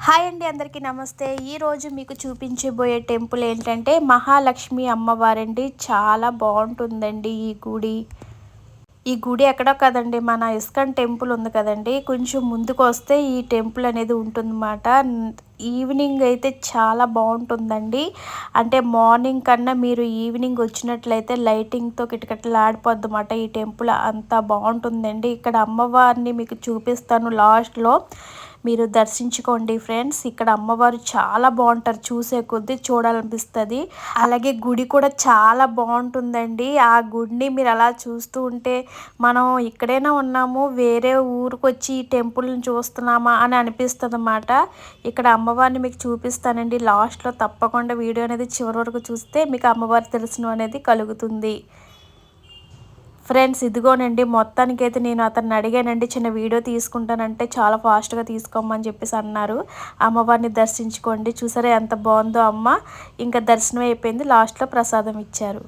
Hi అండి, అందరికీ నమస్తే. ఈరోజు మీకు చూపించబోయే టెంపుల్ ఏంటంటే మహాలక్ష్మి అమ్మవారండి. చాలా బాగుంటుందండి ఈ గుడి ఎక్కడో కదండి, మన ఇస్కాన్ టెంపుల్ ఉంది కదండి, కొంచెం ముందుకు వస్తే ఈ టెంపుల్ అనేది ఉంటుందన్నమాట. ఈవినింగ్ అయితే చాలా బాగుంటుందండి. అంటే మార్నింగ్ కన్నా మీరు ఈవినింగ్ వచ్చినట్లయితే లైటింగ్తో కిటకిటలాడిపోద్దన్నమాట. ఈ టెంపుల్ అంతా బాగుంటుందండి. ఇక్కడ అమ్మవారిని మీకు చూపిస్తాను లాస్ట్లో, మీరు దర్శించుకోండి ఫ్రెండ్స్. ఇక్కడ అమ్మవారు చాలా బాగుంటారు, చూసే కొద్దీ చూడాలనిపిస్తుంది. అలాగే గుడి కూడా చాలా బాగుంటుందండి. ఆ గుడిని మీరు అలా చూస్తూ ఉంటే మనం ఇక్కడైనా ఉన్నాము, వేరే ఊరికి వచ్చి ఈ టెంపుల్ని చూస్తున్నామా అని అనిపిస్తుంది అన్నమాట. ఇక్కడ అమ్మవారిని మీకు చూపిస్తానండి లాస్ట్లో. తప్పకుండా వీడియో అనేది చివరి వరకు చూస్తే మీకు అమ్మవారి దర్శనం అనేది కలుగుతుంది ఫ్రెండ్స్. ఇదిగోనండి, మొత్తానికైతే నేను అతన్ని అడిగానండి, చిన్న వీడియో తీసుకుంటానంటే చాలా ఫాస్ట్గా తీసుకోమని చెప్పేసి అన్నారు. అమ్మవారిని దర్శించుకోండి. చూసారా ఎంత బాగుందో అమ్మ. ఇంకా దర్శనం అయిపోయింది, లాస్ట్లో ప్రసాదం ఇచ్చారు.